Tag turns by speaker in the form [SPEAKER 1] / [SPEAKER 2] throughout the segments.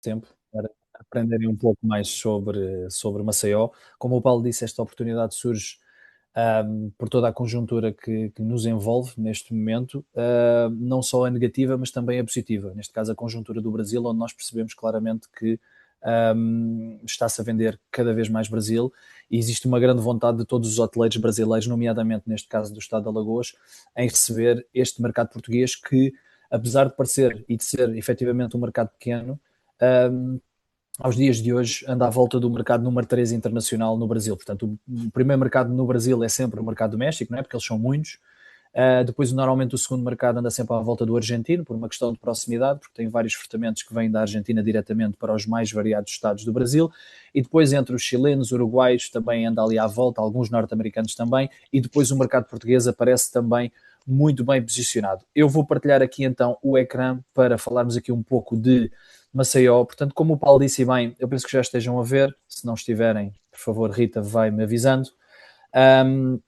[SPEAKER 1] tempo para aprenderem um pouco mais sobre Maceió. Como o Paulo disse, esta oportunidade surge por toda a conjuntura que nos envolve neste momento, não só a negativa, mas também a positiva. Neste caso, a conjuntura do Brasil, onde nós percebemos claramente que está-se a vender cada vez mais Brasil e existe uma grande vontade de todos os hoteleiros brasileiros, nomeadamente neste caso do Estado de Alagoas, em receber este mercado português que, apesar de parecer e de ser efetivamente um mercado pequeno, um, aos dias de hoje anda à volta do mercado número 3 internacional no Brasil. Portanto, o primeiro mercado no Brasil é sempre o mercado do México, não é? Porque eles são muitos. Depois, normalmente, o segundo mercado anda sempre à volta do argentino, por uma questão de proximidade, porque tem vários fretamentos que vêm da Argentina diretamente para os mais variados estados do Brasil. E depois, entre os chilenos, uruguaios, também anda ali à volta, alguns norte-americanos também. E depois, o mercado português aparece também muito bem posicionado. Eu vou partilhar aqui então o ecrã para falarmos aqui um pouco de Maceió. Portanto, como o Paulo disse bem, eu penso que já estejam a ver. Se não estiverem, por favor, Rita, vai-me avisando. Um,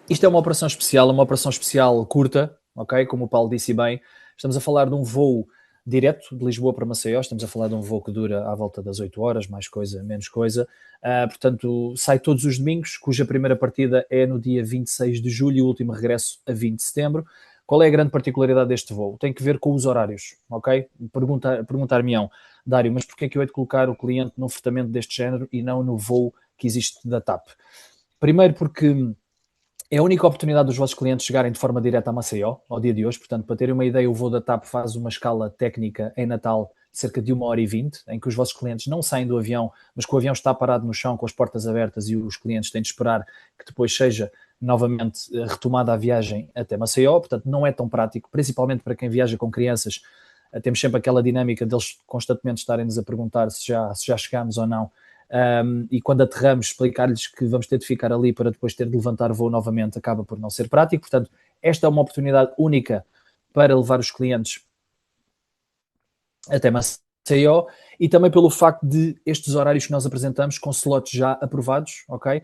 [SPEAKER 1] Isto é uma operação especial curta, ok? Como o Paulo disse bem, estamos a falar de um voo direto de Lisboa para Maceió, estamos a falar de um voo que dura à volta das 8 horas, mais coisa, menos coisa. Portanto, sai todos os domingos, cuja primeira partida é no dia 26 de julho e o último regresso a 20 de setembro. Qual é a grande particularidade deste voo? Tem que ver com os horários, ok? Perguntar-me-ão, Dário, mas porquê é que eu hei de colocar o cliente num fretamento deste género e não no voo que existe da TAP? Primeiro porque é a única oportunidade dos vossos clientes chegarem de forma direta a Maceió, ao dia de hoje. Portanto, para terem uma ideia, o voo da TAP faz uma escala técnica em Natal de cerca de 1h20, em que os vossos clientes não saem do avião, mas que o avião está parado no chão com as portas abertas e os clientes têm de esperar que depois seja novamente retomada a viagem até Maceió. Portanto, não é tão prático, principalmente para quem viaja com crianças. Temos sempre aquela dinâmica deles constantemente estarem-nos a perguntar se já chegámos ou não. E quando aterramos, explicar-lhes que vamos ter de ficar ali para depois ter de levantar o voo novamente acaba por não ser prático. Portanto, esta é uma oportunidade única para levar os clientes até Maceió e também pelo facto de estes horários que nós apresentamos com slots já aprovados, ok?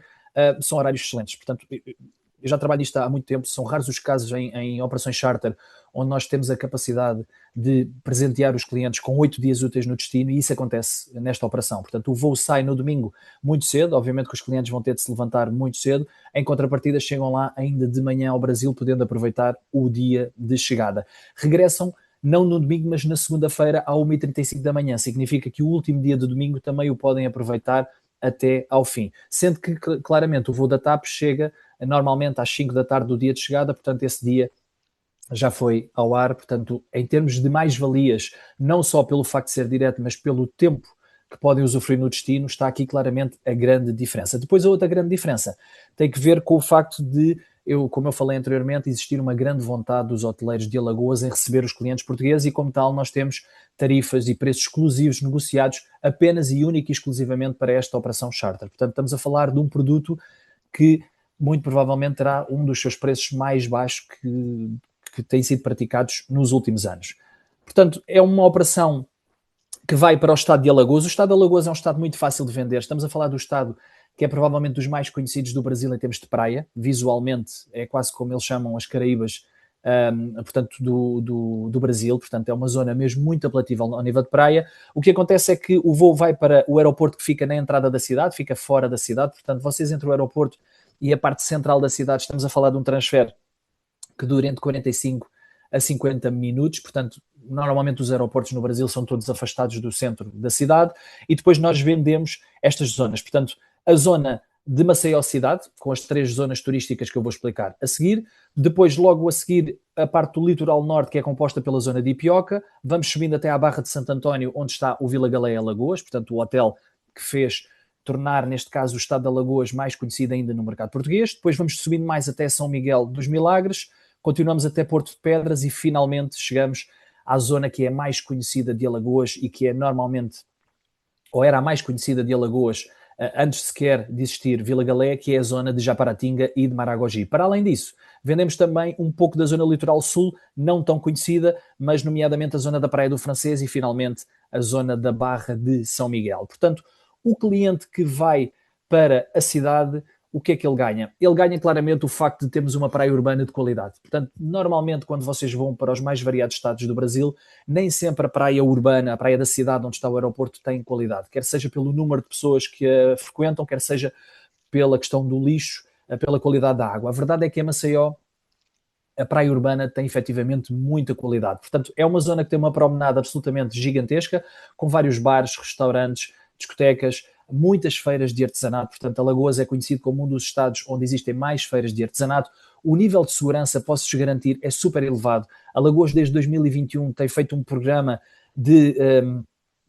[SPEAKER 1] São horários excelentes. Portanto, eu já trabalho isto há muito tempo, são raros os casos em operações charter onde nós temos a capacidade de presentear os clientes com 8 dias úteis no destino e isso acontece nesta operação. Portanto, o voo sai no domingo muito cedo, obviamente que os clientes vão ter de se levantar muito cedo, em contrapartida chegam lá ainda de manhã ao Brasil, podendo aproveitar o dia de chegada. Regressam não no domingo, mas na segunda-feira à 1h35 da manhã. Significa que o último dia de domingo também o podem aproveitar até ao fim. Sendo que, claramente, o voo da TAP chega normalmente às 5 da tarde do dia de chegada, portanto, esse dia já foi ao ar. Portanto, em termos de mais-valias, não só pelo facto de ser direto, mas pelo tempo que podem usufruir no destino, está aqui claramente a grande diferença. Depois, a outra grande diferença tem que ver com o facto de, como eu falei anteriormente, existir uma grande vontade dos hoteleiros de Alagoas em receber os clientes portugueses e, como tal, nós temos tarifas e preços exclusivos negociados apenas e única e exclusivamente para esta operação charter. Portanto, estamos a falar de um produto que muito provavelmente terá um dos seus preços mais baixos que têm sido praticados nos últimos anos. Portanto, é uma operação que vai para o estado de Alagoas. O estado de Alagoas é um estado muito fácil de vender. Estamos a falar do estado que é provavelmente dos mais conhecidos do Brasil em termos de praia. Visualmente, é quase como eles chamam as Caraíbas, portanto, do Brasil. Portanto, é uma zona mesmo muito apelativa ao nível de praia. O que acontece é que o voo vai para o aeroporto que fica na entrada da cidade, fica fora da cidade. Portanto, vocês entre o aeroporto e a parte central da cidade, estamos a falar de um transfer que dura entre 45 a 50 minutos. Portanto, normalmente os aeroportos no Brasil são todos afastados do centro da cidade e depois nós vendemos estas zonas. Portanto, a zona de Maceió cidade, com as 3 zonas turísticas que eu vou explicar a seguir. Depois, logo a seguir, a parte do litoral norte, que é composta pela zona de Ipioca. Vamos subindo até à Barra de Santo António, onde está o Vila Galeia Alagoas, portanto, o hotel que fez tornar, neste caso, o estado de Alagoas mais conhecido ainda no mercado português. Depois vamos subindo mais até São Miguel dos Milagres, continuamos até Porto de Pedras e finalmente chegamos à zona que é mais conhecida de Alagoas e que é normalmente, ou era a mais conhecida de Alagoas, antes sequer de existir Vila Galé, que é a zona de Japaratinga e de Maragogi. Para além disso, vendemos também um pouco da zona litoral sul, não tão conhecida, mas nomeadamente a zona da Praia do Francês e finalmente a zona da Barra de São Miguel. Portanto, o cliente que vai para a cidade, o que é que ele ganha? Ele ganha claramente o facto de termos uma praia urbana de qualidade. Portanto, normalmente quando vocês vão para os mais variados estados do Brasil, nem sempre a praia urbana, a praia da cidade onde está o aeroporto tem qualidade, quer seja pelo número de pessoas que a frequentam, quer seja pela questão do lixo, pela qualidade da água. A verdade é que em Maceió a praia urbana tem efetivamente muita qualidade. Portanto, é uma zona que tem uma promenada absolutamente gigantesca, com vários bares, restaurantes, discotecas, muitas feiras de artesanato. Portanto, Alagoas é conhecido como um dos estados onde existem mais feiras de artesanato. O nível de segurança, posso-vos garantir, é super elevado. Alagoas, desde 2021, tem feito um programa de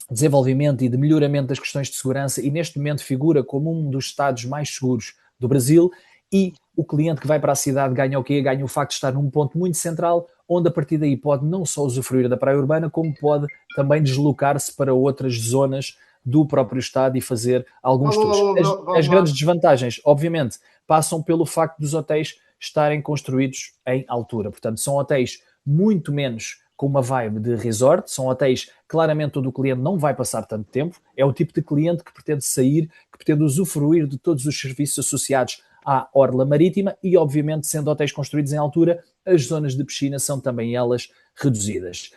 [SPEAKER 1] desenvolvimento e de melhoramento das questões de segurança e neste momento figura como um dos estados mais seguros do Brasil. E o cliente que vai para a cidade ganha o quê? Ganha o facto de estar num ponto muito central, onde a partir daí pode não só usufruir da praia urbana, como pode também deslocar-se para outras zonas do próprio estado e fazer alguns tours. As grandes desvantagens, obviamente, passam pelo facto dos hotéis estarem construídos em altura. Portanto, são hotéis muito menos com uma vibe de resort, são hotéis claramente onde o cliente não vai passar tanto tempo, é o tipo de cliente que pretende sair, que pretende usufruir de todos os serviços associados à orla marítima e, obviamente, sendo hotéis construídos em altura, as zonas de piscina são também elas reduzidas.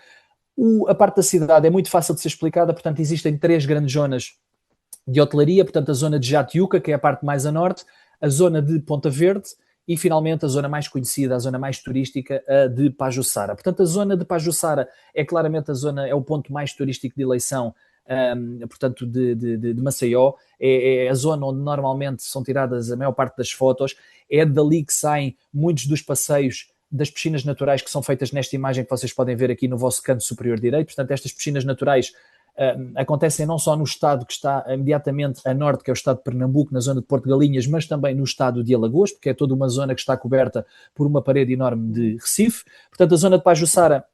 [SPEAKER 1] A parte da cidade é muito fácil de ser explicada, portanto, existem 3 grandes zonas de hotelaria, portanto, a zona de Jatiuca, que é a parte mais a norte, a zona de Ponta Verde e, finalmente, a zona mais conhecida, a zona mais turística, a de Pajuçara. Portanto, a zona de Pajuçara é claramente é o ponto mais turístico de eleição, portanto, de Maceió. É a zona onde normalmente são tiradas a maior parte das fotos. É dali que saem muitos dos passeios das piscinas naturais que são feitas nesta imagem que vocês podem ver aqui no vosso canto superior direito. Portanto, estas piscinas naturais acontecem não só no estado que está imediatamente a norte, que é o estado de Pernambuco, na zona de Porto de Galinhas, mas também no estado de Alagoas, porque é toda uma zona que está coberta por uma parede enorme de Recife. Portanto, a zona de Pajuçara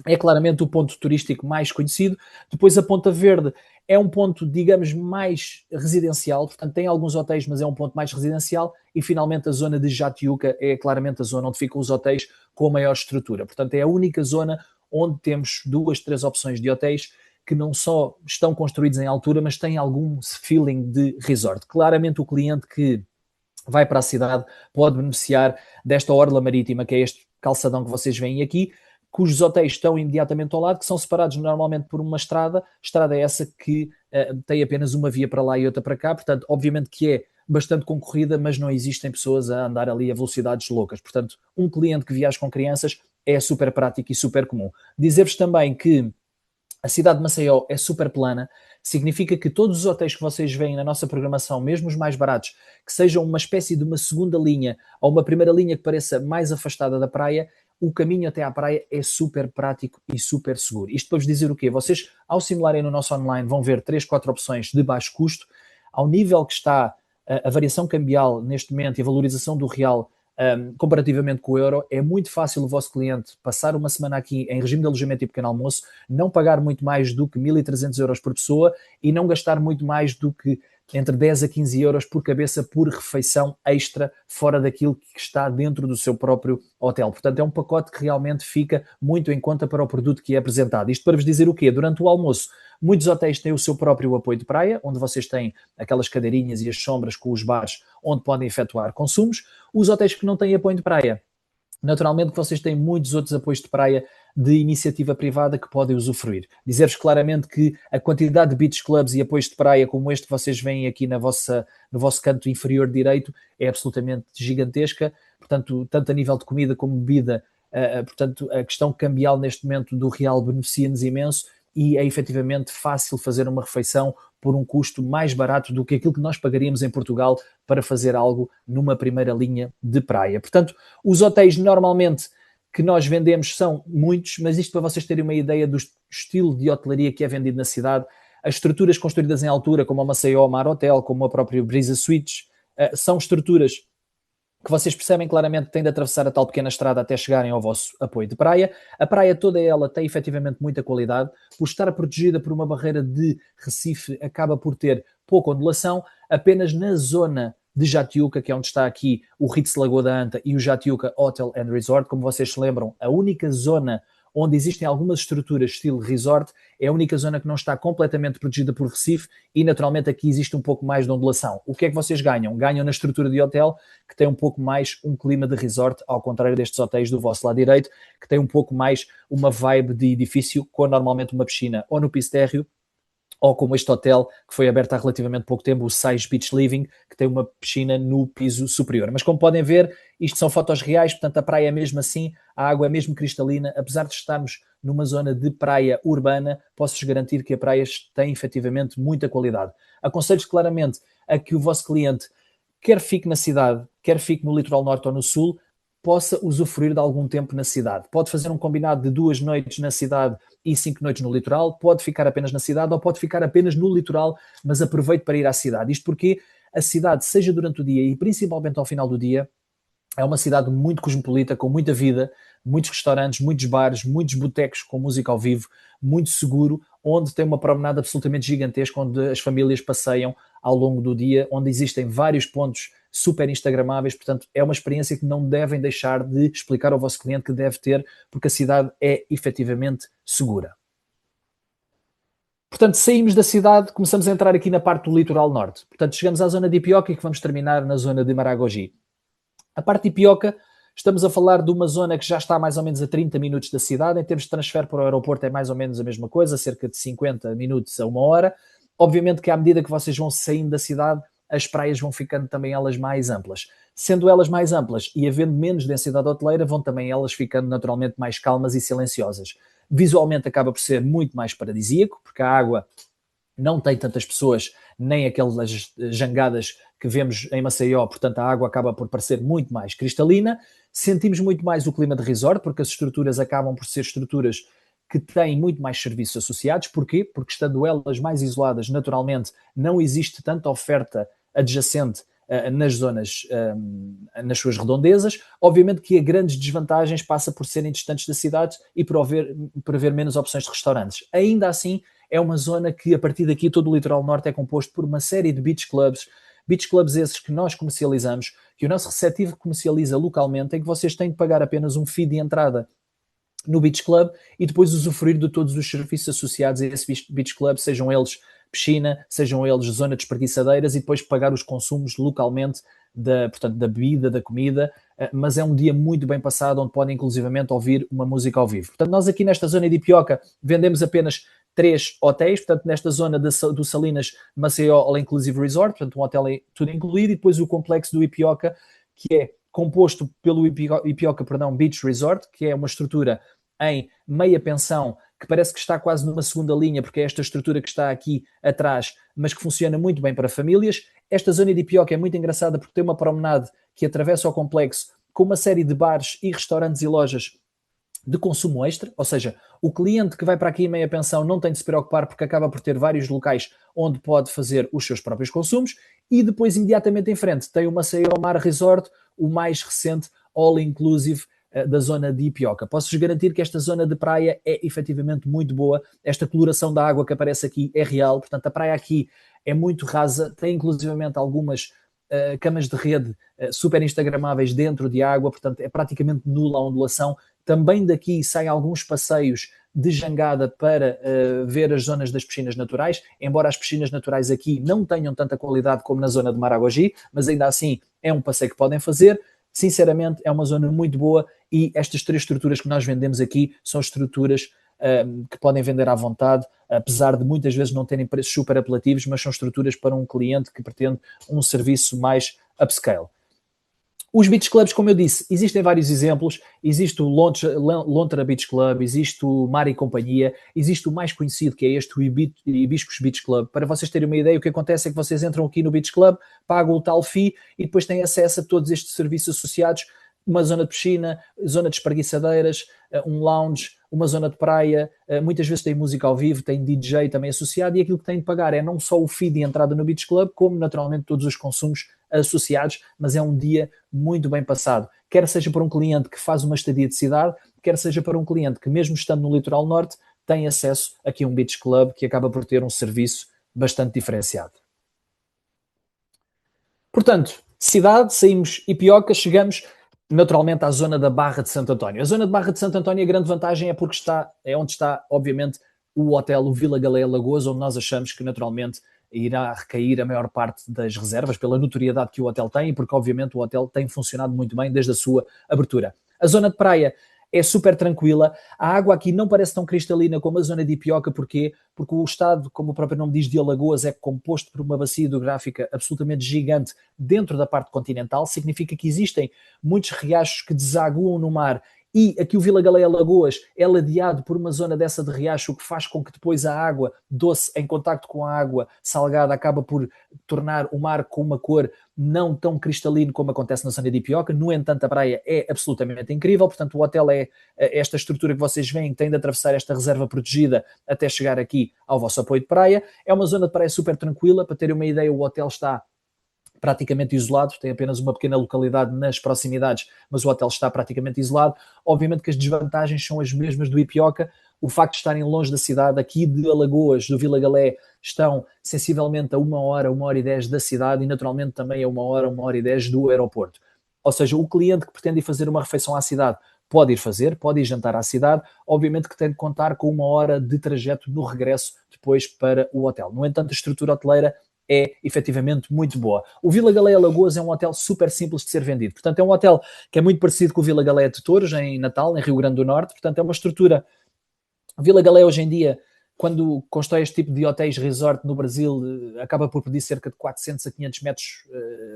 [SPEAKER 1] é claramente o ponto turístico mais conhecido. Depois a Ponta Verde é um ponto, digamos, mais residencial, portanto tem alguns hotéis, mas é um ponto mais residencial. E finalmente a zona de Jatiuca é claramente a zona onde ficam os hotéis com a maior estrutura. Portanto é a única zona onde temos 2, 3 opções de hotéis que não só estão construídos em altura, mas têm algum feeling de resort. Claramente o cliente que vai para a cidade pode beneficiar desta orla marítima, que é este calçadão que vocês veem aqui, cujos hotéis estão imediatamente ao lado, que são separados normalmente por uma estrada essa que tem apenas uma via para lá e outra para cá, portanto, obviamente que é bastante concorrida, mas não existem pessoas a andar ali a velocidades loucas. Portanto, um cliente que viaja com crianças é super prático e super comum. Dizer-vos também que a cidade de Maceió é super plana, significa que todos os hotéis que vocês veem na nossa programação, mesmo os mais baratos, que sejam uma espécie de uma segunda linha ou uma primeira linha que pareça mais afastada da praia, o caminho até à praia é super prático e super seguro. Isto para vos dizer o quê? Vocês, ao simularem no nosso online, vão ver 3, 4 opções de baixo custo. Ao nível que está a variação cambial neste momento e a valorização do real comparativamente com o euro, é muito fácil o vosso cliente passar uma semana aqui em regime de alojamento e pequeno almoço, não pagar muito mais do que 1.300 euros por pessoa e não gastar muito mais do que entre 10 a 15 euros por cabeça por refeição extra fora daquilo que está dentro do seu próprio hotel. Portanto, é um pacote que realmente fica muito em conta para o produto que é apresentado. Isto para vos dizer o quê? Durante o almoço, muitos hotéis têm o seu próprio apoio de praia, onde vocês têm aquelas cadeirinhas e as sombras com os bares onde podem efetuar consumos. Os hotéis que não têm apoio de praia, naturalmente que vocês têm muitos outros apoios de praia de iniciativa privada que podem usufruir. Dizer-vos claramente que a quantidade de beach clubs e apoios de praia como este que vocês veem aqui no vosso canto inferior direito é absolutamente gigantesca, portanto, tanto a nível de comida como bebida, portanto, a questão cambial neste momento do real beneficia-nos imenso e é efetivamente fácil fazer uma refeição por um custo mais barato do que aquilo que nós pagaríamos em Portugal para fazer algo numa primeira linha de praia. Portanto, os hotéis normalmente que nós vendemos são muitos, mas isto para vocês terem uma ideia do estilo de hotelaria que é vendido na cidade. As estruturas construídas em altura, como a Maceió Mar Hotel, como a própria Brisa Suites, são estruturas que vocês percebem claramente que têm de atravessar a tal pequena estrada até chegarem ao vosso apoio de praia. A praia toda ela tem efetivamente muita qualidade. Por estar protegida por uma barreira de Recife, acaba por ter pouca ondulação. Apenas na zona de Jatiuca, que é onde está aqui o Ritz Lagoa da Anta e o Jatiuca Hotel and Resort, como vocês se lembram, a única zona onde existem algumas estruturas estilo resort, é a única zona que não está completamente protegida por Recife e, naturalmente, aqui existe um pouco mais de ondulação. O que é que vocês ganham? Ganham na estrutura de hotel, que tem um pouco mais um clima de resort, ao contrário destes hotéis do vosso lado direito, que tem um pouco mais uma vibe de edifício, com normalmente uma piscina ou no piso térreo, ou como este hotel que foi aberto há relativamente pouco tempo, o Sais Beach Living, que tem uma piscina no piso superior. Mas como podem ver, isto são fotos reais, portanto a praia é mesmo assim, a água é mesmo cristalina, apesar de estarmos numa zona de praia urbana, posso-vos garantir que a praia tem efetivamente muita qualidade. Aconselho-vos claramente a que o vosso cliente, quer fique na cidade, quer fique no litoral norte ou no sul, possa usufruir de algum tempo na cidade. Pode fazer um combinado de 2 noites na cidade e 5 noites no litoral, pode ficar apenas na cidade ou pode ficar apenas no litoral, mas aproveite para ir à cidade. Isto porque a cidade, seja durante o dia e principalmente ao final do dia, é uma cidade muito cosmopolita, com muita vida, muitos restaurantes, muitos bares, muitos botecos com música ao vivo, muito seguro, onde tem uma promenada absolutamente gigantesca, onde as famílias passeiam ao longo do dia, onde existem vários pontos super instagramáveis, portanto é uma experiência que não devem deixar de explicar ao vosso cliente que deve ter, porque a cidade é efetivamente segura. Portanto, saímos da cidade, começamos a entrar aqui na parte do litoral norte. Portanto, chegamos à zona de Ipioca e que vamos terminar na zona de Maragogi. A parte de Ipioca, estamos a falar de uma zona que já está mais ou menos a 30 minutos da cidade. Em termos de transfer para o aeroporto é mais ou menos a mesma coisa, cerca de 50 minutos a 1 hora. Obviamente que à medida que vocês vão saindo da cidade, as praias vão ficando também elas mais amplas. Sendo elas mais amplas e havendo menos densidade hoteleira, vão também elas ficando naturalmente mais calmas e silenciosas. Visualmente acaba por ser muito mais paradisíaco, porque a água não tem tantas pessoas, nem aquelas jangadas que vemos em Maceió, portanto a água acaba por parecer muito mais cristalina. Sentimos muito mais o clima de resort, porque as estruturas acabam por ser estruturas que têm muito mais serviços associados. Porquê? Porque estando elas mais isoladas, naturalmente não existe tanta oferta adjacente nas zonas, nas suas redondezas. Obviamente que a grandes desvantagens passa por serem distantes da cidade e por haver menos opções de restaurantes. Ainda assim, é uma zona que, a partir daqui, todo o litoral norte é composto por uma série de beach clubs esses que nós comercializamos, que o nosso receptivo comercializa localmente, em que vocês têm de pagar apenas um fee de entrada no beach club e depois usufruir de todos os serviços associados a esse beach club, sejam eles piscina, sejam eles zona de espreguiçadeiras, e depois pagar os consumos localmente portanto, da bebida, da comida, mas é um dia muito bem passado, onde podem inclusivamente ouvir uma música ao vivo. Portanto, nós aqui nesta zona de Ipioca vendemos apenas 3 hotéis, portanto, nesta zona do Salinas Maceió All Inclusive Resort, portanto, um hotel tudo incluído, e depois o complexo do Ipioca, que é composto pelo Ipioca Beach Resort, que é uma estrutura em meia pensão, que parece que está quase numa segunda linha, porque é esta estrutura que está aqui atrás, mas que funciona muito bem para famílias. Esta zona de Ipioca é muito engraçada porque tem uma promenade que atravessa o complexo com uma série de bares e restaurantes e lojas de consumo extra, ou seja, o cliente que vai para aqui em meia pensão não tem de se preocupar, porque acaba por ter vários locais onde pode fazer os seus próprios consumos. E depois, imediatamente em frente, tem o Maceió Mar Resort, o mais recente All Inclusive da zona de Ipioca. Posso-vos garantir que esta zona de praia é efetivamente muito boa. Esta coloração da água que aparece aqui é real, portanto a praia aqui é muito rasa, tem inclusivamente algumas camas de rede super instagramáveis dentro de água, portanto é praticamente nula a ondulação. Também daqui saem alguns passeios de jangada para ver as zonas das piscinas naturais, embora as piscinas naturais aqui não tenham tanta qualidade como na zona de Maragogi, mas ainda assim é um passeio que podem fazer. Sinceramente, é uma zona muito boa, e estas 3 estruturas que nós vendemos aqui são estruturas que podem vender à vontade, apesar de muitas vezes não terem preços super apelativos, mas são estruturas para um cliente que pretende um serviço mais upscale. Os beach clubs, como eu disse, existem vários exemplos. Existe o Lontra Beach Club, existe o Mar e Companhia, existe o mais conhecido, que é este, o Hibiscus Beach Club. Para vocês terem uma ideia, o que acontece é que vocês entram aqui no Beach Club, pagam o tal fee e depois têm acesso a todos estes serviços associados: uma zona de piscina, zona de espreguiçadeiras, um lounge, uma zona de praia, muitas vezes tem música ao vivo, tem DJ também associado, e aquilo que tem de pagar é não só o fee de entrada no Beach Club, como naturalmente todos os consumos associados, mas é um dia muito bem passado, quer seja para um cliente que faz uma estadia de cidade, quer seja para um cliente que, mesmo estando no litoral norte, tem acesso aqui a um Beach Club que acaba por ter um serviço bastante diferenciado. Portanto, cidade, saímos Ipioca, chegamos naturalmente à zona da Barra de Santo António. A zona de Barra de Santo António, a grande vantagem é porque é onde está, obviamente, o hotel, o Vila Galé Lagoas, onde nós achamos que naturalmente irá recair a maior parte das reservas, pela notoriedade que o hotel tem e porque, obviamente, o hotel tem funcionado muito bem desde a sua abertura. A zona de praia é super tranquila. A água aqui não parece tão cristalina como a zona de Ipioca. Porquê? Porque o estado, como o próprio nome diz, de Alagoas, é composto por uma bacia hidrográfica absolutamente gigante dentro da parte continental. Significa que existem muitos riachos que desaguam no mar e aqui o Vila Galé Lagoas é ladeado por uma zona dessa de riacho, o que faz com que depois a água doce em contacto com a água salgada acaba por tornar o mar com uma cor não tão cristalino como acontece na zona de Ipioca. No entanto, a praia é absolutamente incrível. Portanto, o hotel é esta estrutura que vocês veem, tem de atravessar esta reserva protegida até chegar aqui ao vosso apoio de praia. É uma zona de praia super tranquila. Para terem uma ideia, o hotel está praticamente isolado, tem apenas uma pequena localidade nas proximidades, mas o hotel está praticamente isolado. Obviamente que as desvantagens são as mesmas do Ipioca, o facto de estarem longe da cidade, aqui de Alagoas, do Vila Galé, estão sensivelmente a 1 hora e 10 da cidade e naturalmente também a 1 hora e 10 do aeroporto. Ou seja, o cliente que pretende ir fazer uma refeição à cidade pode ir fazer, pode ir jantar à cidade, obviamente que tem de contar com 1 hora de trajeto no regresso depois para o hotel. No entanto, a estrutura hoteleira é efetivamente muito boa. O Vila Galé Lagoas é um hotel super simples de ser vendido. Portanto, é um hotel que é muito parecido com o Vila Galé de Touros, em Natal, em Rio Grande do Norte. Portanto, é uma estrutura... O Vila Galé, hoje em dia, quando constrói este tipo de hotéis resort no Brasil, acaba por pedir cerca de 400 a 500 metros,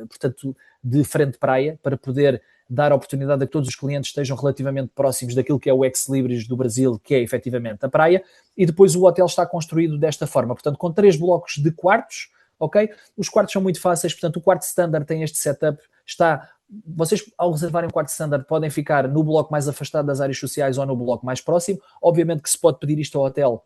[SPEAKER 1] portanto, de frente de praia, para poder dar a oportunidade a que todos os clientes estejam relativamente próximos daquilo que é o ex-libris do Brasil, que é efetivamente a praia, e depois o hotel está construído desta forma, portanto, com 3 blocos de quartos, ok? Os quartos são muito fáceis, portanto, o quarto standard tem este setup, vocês, ao reservarem um quarto standard, podem ficar no bloco mais afastado das áreas sociais ou no bloco mais próximo. Obviamente que se pode pedir isto ao hotel,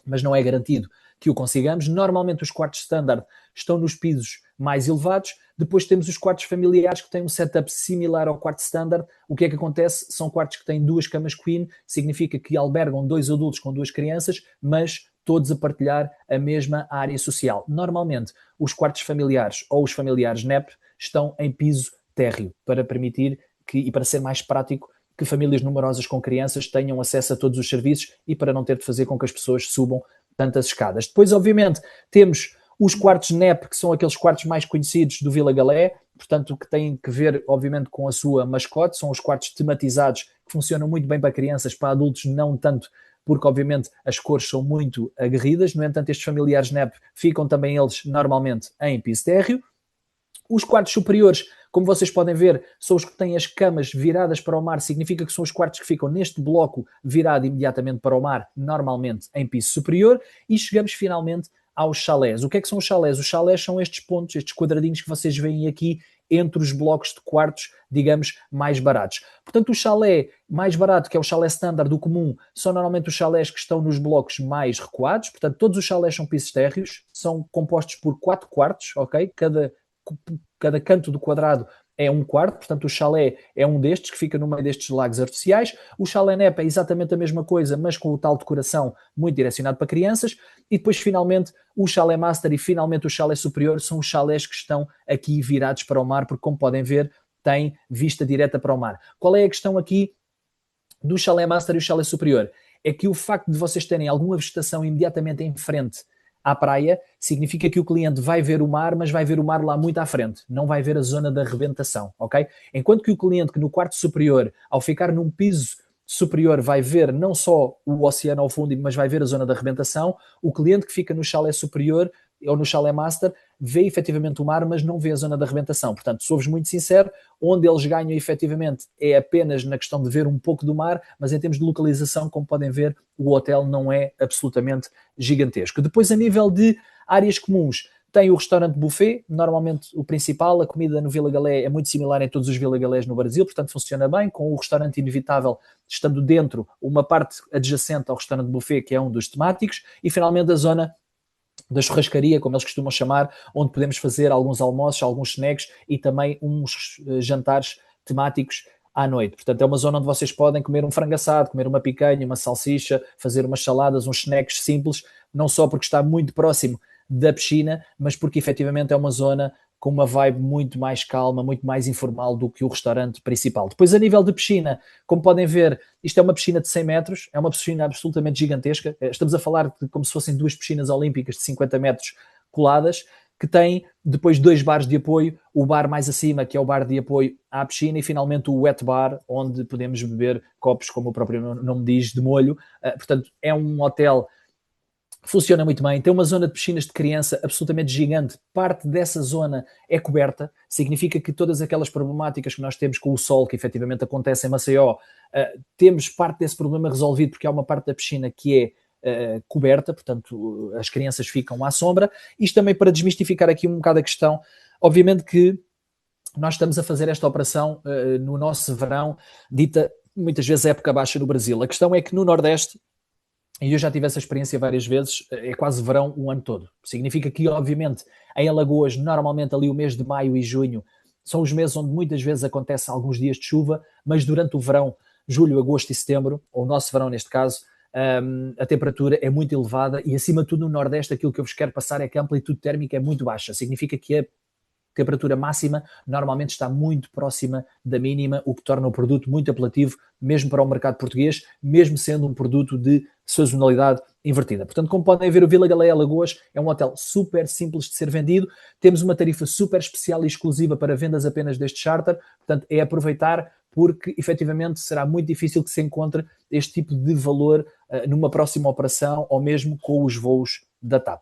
[SPEAKER 1] mas não é garantido que o consigamos. Normalmente os quartos standard estão nos pisos mais elevados. Depois temos os quartos familiares que têm um setup similar ao quarto standard. O que é que acontece? São quartos que têm 2 camas queen, significa que albergam 2 adultos com 2 crianças, mas todos a partilhar a mesma área social. Normalmente, os quartos familiares ou os familiares NEP estão em piso térreo, para permitir e para ser mais prático, que famílias numerosas com crianças tenham acesso a todos os serviços e para não ter de fazer com que as pessoas subam tantas escadas. Depois, obviamente, temos os quartos NEP, que são aqueles quartos mais conhecidos do Vila Galé, portanto, que têm que ver, obviamente, com a sua mascote, são os quartos tematizados, que funcionam muito bem para crianças, para adultos não tanto, porque, obviamente, as cores são muito aguerridas. No entanto, estes familiares NEP ficam também eles, normalmente, em piso térreo. Os quartos superiores, como vocês podem ver, são os que têm as camas viradas para o mar, significa que são os quartos que ficam neste bloco virado imediatamente para o mar, normalmente em piso superior, e chegamos finalmente aos chalés. O que é que são os chalés? Os chalés são estes pontos, estes quadradinhos que vocês veem aqui entre os blocos de quartos, digamos, mais baratos. Portanto, o chalé mais barato, que é o chalé standard, do comum, são normalmente os chalés que estão nos blocos mais recuados. Portanto, todos os chalés são pisos térreos, são compostos por 4 quartos, ok? Cada canto do quadrado é um quarto, portanto o chalé é um destes, que fica no meio destes lagos artificiais. O chalé NEP é exatamente a mesma coisa, mas com o tal decoração muito direcionado para crianças. E depois, finalmente, o chalé master e finalmente o chalé superior são os chalés que estão aqui virados para o mar, porque, como podem ver, têm vista direta para o mar. Qual é a questão aqui do chalé master e o chalé superior? É que o facto de vocês terem alguma vegetação imediatamente em frente à praia, significa que o cliente vai ver o mar, mas vai ver o mar lá muito à frente, não vai ver a zona da arrebentação, ok? Enquanto que o cliente que no quarto superior, ao ficar num piso superior, vai ver não só o oceano ao fundo, mas vai ver a zona da arrebentação, o cliente que fica no chalé superior ou no chalé master vê efetivamente o mar, mas não vê a zona da arrebentação. Portanto, sou-vos muito sincero, onde eles ganham efetivamente é apenas na questão de ver um pouco do mar, mas em termos de localização, como podem ver, o hotel não é absolutamente gigantesco. Depois, a nível de áreas comuns, tem o restaurante buffet, normalmente o principal. A comida no Vila Galé é muito similar em todos os Vila Galés no Brasil, portanto funciona bem, com o restaurante inevitável estando dentro, uma parte adjacente ao restaurante buffet, que é um dos temáticos, e finalmente a zona da churrascaria, como eles costumam chamar, onde podemos fazer alguns almoços, alguns snacks e também uns jantares temáticos à noite. Portanto, é uma zona onde vocês podem comer um frango assado, comer uma picanha, uma salsicha, fazer umas saladas, uns snacks simples, não só porque está muito próximo da piscina, mas porque efetivamente é uma zona com uma vibe muito mais calma, muito mais informal do que o restaurante principal. Depois, a nível de piscina, como podem ver, isto é uma piscina de 100 metros, é uma piscina absolutamente gigantesca. Estamos a falar de como se fossem duas piscinas olímpicas de 50 metros coladas, que tem depois 2 bares de apoio, o bar mais acima, que é o bar de apoio à piscina, e finalmente o wet bar, onde podemos beber copos, como o próprio nome diz, de molho. Portanto, é um hotel que funciona muito bem, tem uma zona de piscinas de criança absolutamente gigante, parte dessa zona é coberta, significa que todas aquelas problemáticas que nós temos com o sol, que efetivamente acontece em Maceió, temos parte desse problema resolvido, porque há uma parte da piscina que é coberta, portanto as crianças ficam à sombra. Isto também para desmistificar aqui um bocado a questão, obviamente que nós estamos a fazer esta operação no nosso verão, dita muitas vezes época baixa no Brasil. A questão é que no Nordeste, e eu já tive essa experiência várias vezes, é quase verão o ano todo. Significa que, obviamente, em Alagoas, normalmente ali o mês de maio e junho, são os meses onde muitas vezes acontecem alguns dias de chuva, mas durante o verão, julho, agosto e setembro, ou o nosso verão neste caso, a temperatura é muito elevada e, acima de tudo, no Nordeste, aquilo que eu vos quero passar é que a amplitude térmica é muito baixa. Significa que a temperatura máxima normalmente está muito próxima da mínima, o que torna o produto muito apelativo, mesmo para o mercado português, mesmo sendo um produto de sazonalidade invertida. Portanto, como podem ver, o Vila Galeia Alagoas é um hotel super simples de ser vendido, temos uma tarifa super especial e exclusiva para vendas apenas deste charter, portanto, é aproveitar, porque efetivamente será muito difícil que se encontre este tipo de valor numa próxima operação ou mesmo com os voos da TAP.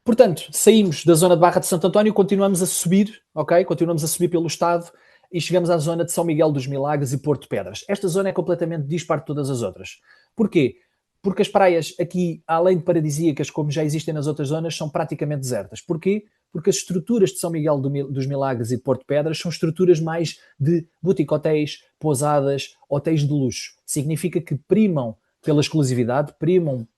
[SPEAKER 1] Portanto, saímos da zona de Barra de Santo António, continuamos a subir, ok? Continuamos a subir pelo estado e chegamos à zona de São Miguel dos Milagres e Porto Pedras. Esta zona é completamente dispar de todas as outras. Porquê? Porque as praias aqui, além de paradisíacas, como já existem nas outras zonas, são praticamente desertas. Porquê? Porque as estruturas de São Miguel dos Milagres e de Porto Pedras são estruturas mais de boutique hotéis, pousadas, hotéis de luxo. Significa que primam pela exclusividade, primam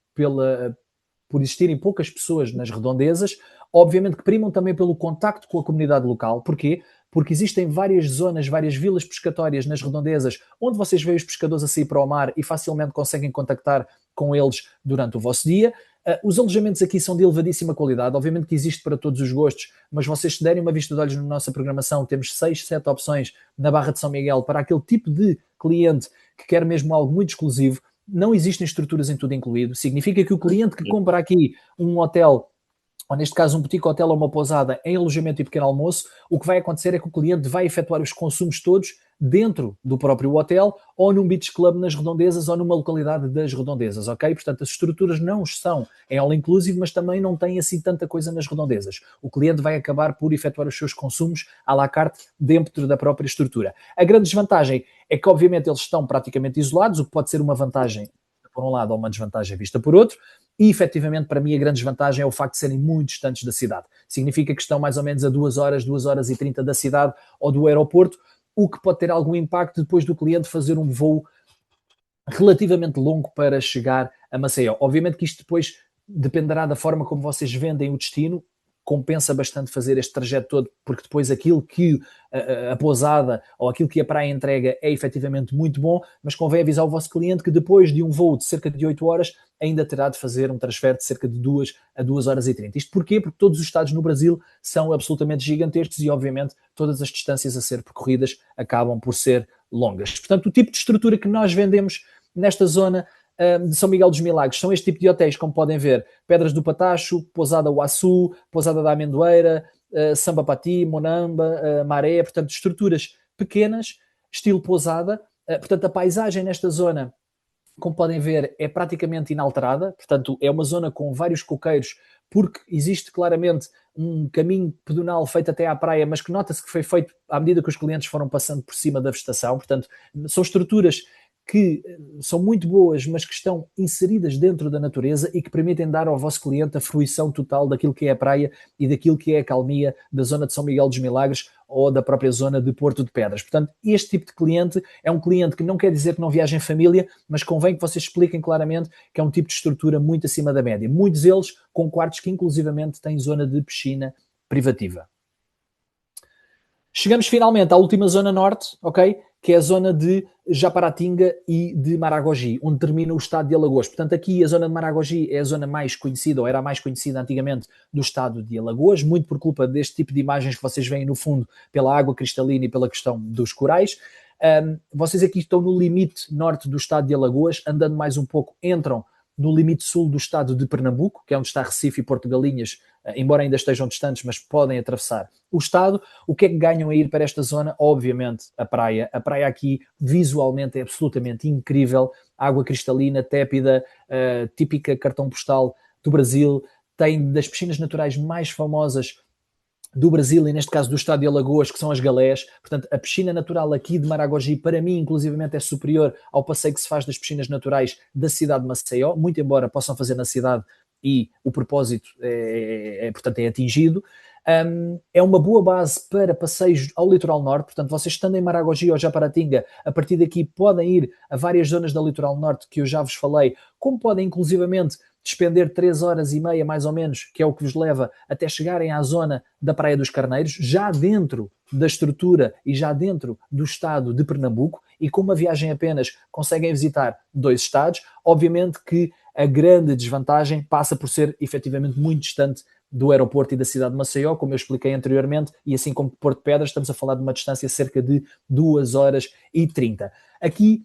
[SPEAKER 1] por existirem poucas pessoas nas redondezas, obviamente que primam também pelo contacto com a comunidade local. Porquê? Porque existem várias zonas, várias vilas pescatórias nas redondezas, onde vocês veem os pescadores a sair para o mar e facilmente conseguem contactar com eles durante o vosso dia. Os alojamentos aqui são de elevadíssima qualidade, obviamente que existe para todos os gostos, mas vocês se derem uma vista de olhos na nossa programação, temos 6, 7 opções na Barra de São Miguel para aquele tipo de cliente que quer mesmo algo muito exclusivo. Não existem estruturas em tudo incluído. Significa que o cliente que compra aqui um hotel, ou neste caso um boutique hotel ou uma pousada em alojamento e pequeno almoço, o que vai acontecer é que o cliente vai efetuar os consumos todos dentro do próprio hotel ou num beach club nas redondezas ou numa localidade das redondezas, ok? Portanto, as estruturas não são em all inclusive, mas também não têm assim tanta coisa nas redondezas. O cliente vai acabar por efetuar os seus consumos à la carte dentro da própria estrutura. A grande desvantagem é que, obviamente, eles estão praticamente isolados, o que pode ser uma vantagem por um lado ou uma desvantagem vista por outro, e efetivamente para mim a grande desvantagem é o facto de serem muito distantes da cidade. Significa que estão mais ou menos a 2 horas e 30 da cidade ou do aeroporto, o que pode ter algum impacto depois do cliente fazer um voo relativamente longo para chegar a Maceió. Obviamente que isto depois dependerá da forma como vocês vendem o destino, compensa bastante fazer este trajeto todo, porque depois aquilo que a pousada ou aquilo que a praia entrega é efetivamente muito bom, mas convém avisar o vosso cliente que depois de um voo de cerca de 8 horas ainda terá de fazer um transfer de cerca de 2 a 2 horas e 30. Isto porquê? Porque todos os estados no Brasil são absolutamente gigantescos e, obviamente, todas as distâncias a ser percorridas acabam por ser longas. Portanto, o tipo de estrutura que nós vendemos nesta zona de São Miguel dos Milagres são este tipo de hotéis, como podem ver: Pedras do Patacho, Pousada Uaçu, Pousada da Amendoeira, Samba Pati, Monamba, Maré, portanto estruturas pequenas, estilo pousada. Portanto, a paisagem nesta zona, como podem ver, é praticamente inalterada, portanto é uma zona com vários coqueiros, porque existe claramente um caminho pedonal feito até à praia, mas que nota-se que foi feito à medida que os clientes foram passando por cima da vegetação. Portanto, são estruturas que são muito boas, mas que estão inseridas dentro da natureza e que permitem dar ao vosso cliente a fruição total daquilo que é a praia e daquilo que é a calmia da zona de São Miguel dos Milagres ou da própria zona de Porto de Pedras. Portanto, este tipo de cliente é um cliente que não quer dizer que não viaja em família, mas convém que vocês expliquem claramente que é um tipo de estrutura muito acima da média. Muitos deles com quartos que inclusivamente têm zona de piscina privativa. Chegamos finalmente à última zona norte, ok? que é a zona de Japaratinga e de Maragogi, onde termina o estado de Alagoas. Portanto, aqui a zona de Maragogi é a zona mais conhecida, ou era a mais conhecida antigamente, do estado de Alagoas, muito por culpa deste tipo de imagens que vocês veem no fundo, pela água cristalina e pela questão dos corais. Vocês aqui estão no limite norte do estado de Alagoas, andando mais um pouco, entram no limite sul do estado de Pernambuco, que é onde está Recife e Porto Galinhas, embora ainda estejam distantes, mas podem atravessar o estado. O que é que ganham a ir para esta zona? Obviamente a praia. A praia aqui visualmente é absolutamente incrível, água cristalina, tépida, típica cartão postal do Brasil, tem das piscinas naturais mais famosas do Brasil e neste caso do estado de Alagoas, que são as galés. Portanto, a piscina natural aqui de Maragogi, para mim, inclusivamente, é superior ao passeio que se faz das piscinas naturais da cidade de Maceió, muito embora possam fazer na cidade e o propósito portanto, é atingido. É uma boa base para passeios ao litoral norte, portanto, vocês estando em Maragogi ou Japaratinga, a partir daqui podem ir a várias zonas da litoral norte que eu já vos falei, como podem inclusivamente despender 3 horas e meia, mais ou menos, que é o que vos leva até chegarem à zona da Praia dos Carneiros, já dentro da estrutura e já dentro do estado de Pernambuco, e com uma viagem apenas conseguem visitar 2 estados. Obviamente que a grande desvantagem passa por ser efetivamente muito distante do aeroporto e da cidade de Maceió, como eu expliquei anteriormente, e assim como Porto Pedras, estamos a falar de uma distância de cerca de 2 horas e 30. Aqui